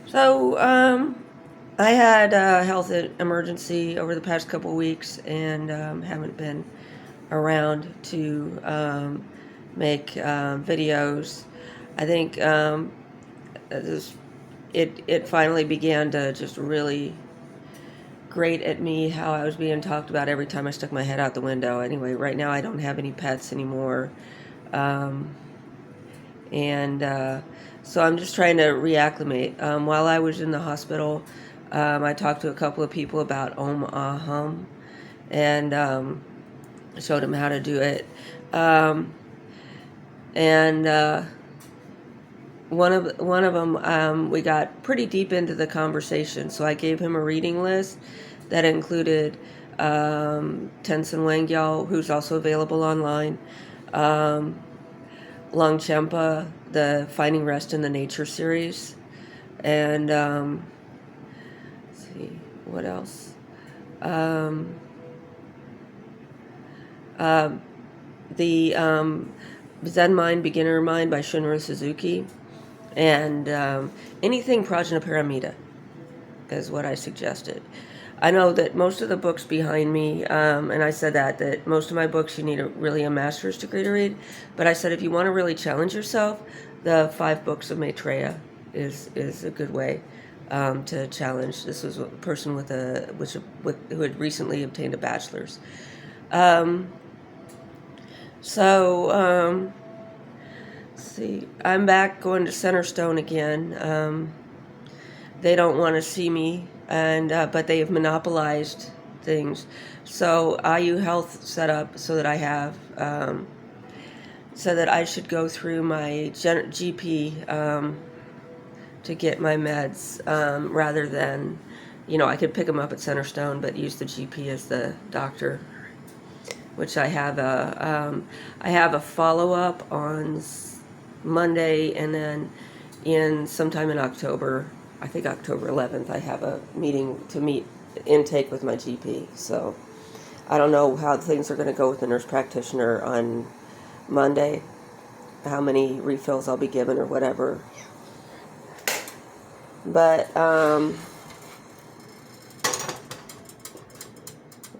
So, I had a health emergency over the past couple weeks and haven't been around to make videos. I think this, it finally began to just really grate at me how I was being talked about every time I stuck my head out the window. Anyway, right now I don't have any pets anymore. Um, and so I'm just trying to reacclimate. While I was in the hospital, I talked to a couple of people about Hum and showed them how to do it. Um, and one of them, we got pretty deep into the conversation, so I gave him a reading list that included Tenzin Wangyal, who's also available online. Um, Longchenpa, the Finding Rest in the Nature series, and let's see what else. Um, uh, the Zen Mind, Beginner Mind by Shunryu Suzuki, and anything Prajnaparamita is what I suggested. I know that most of the books behind me, and I said that most of my books you need really a master's degree to read, but I said if you want to really challenge yourself, the 5 books of Maitreya is a good way to challenge. This was a person who had recently obtained a bachelor's. Um, so let's see, I'm back going to Centerstone again. They don't want to see me, and but they have monopolized things. So IU Health set up so that I have so that I should go through my GP to get my meds rather than, I could pick them up at Centerstone, but use the GP as the doctor. Which I have a follow up on Monday, and then sometime in October, I think October 11th, I have a meeting to meet intake with my GP. So I don't know how things are going to go with the nurse practitioner on Monday, how many refills I'll be given or whatever. But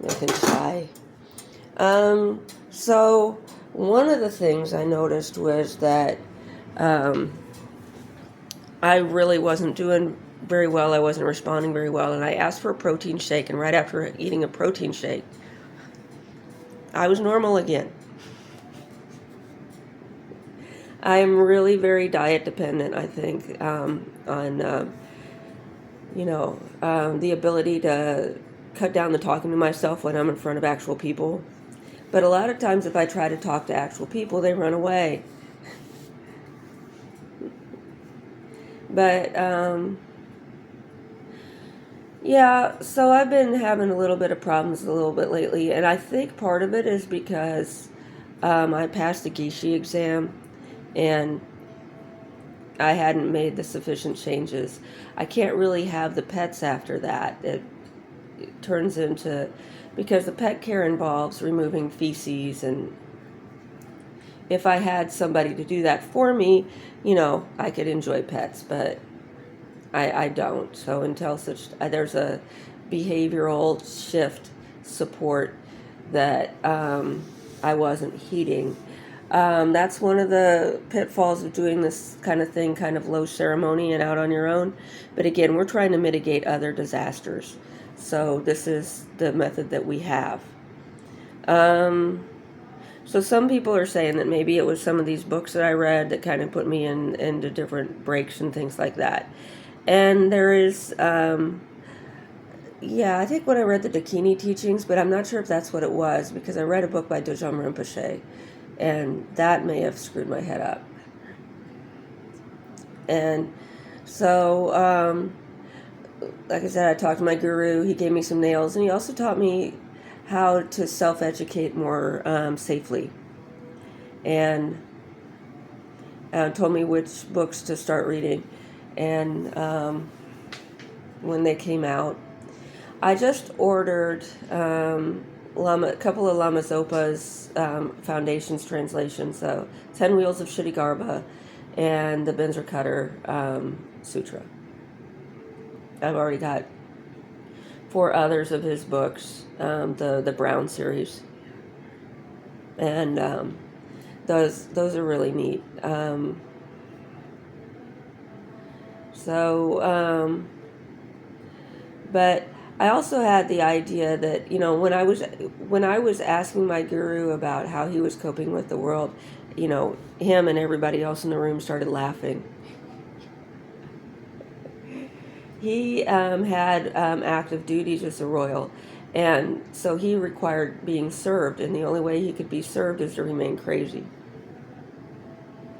making chai. So one of the things I noticed was that I really wasn't doing very well. I wasn't responding very well, and I asked for a protein shake, and right after eating a protein shake, I was normal again. I am really very diet dependent, I think, on the ability to cut down the talking to myself when I'm in front of actual people. But a lot of times if I try to talk to actual people, they run away. But, yeah, so I've been having a little bit of problems a little bit lately, and I think part of it is because I passed the Gishi exam, and I hadn't made the sufficient changes. I can't really have the pets after that. It turns into, because the pet care involves removing feces, and if I had somebody to do that for me, I could enjoy pets, but I don't. So until there's a behavioral shift support that I wasn't heeding. That's one of the pitfalls of doing this kind of thing, kind of low ceremony and out on your own. But again, we're trying to mitigate other disasters. So this is the method that we have. So some people are saying that maybe it was some of these books that I read that kind of put me into different breaks and things like that. And there is, I think when I read the Dakini teachings, but I'm not sure if that's what it was, because I read a book by Dojam Rinpoche, and that may have screwed my head up. And so, like I said, I talked to my guru. He gave me some nails, and he also taught me how to self-educate more safely, and told me which books to start reading. And when they came out, I just ordered a couple of Lama Zopa's Foundations translations, so 10 Wheels of Shuddhigarbha and the Binzer Cutter Sutra. I've already got 4 others of his books, the Brown series, and those are really neat. So, but I also had the idea that, when I was asking my guru about how he was coping with the world, him and everybody else in the room started laughing. He had active duties as a royal, and so he required being served, and the only way he could be served is to remain crazy.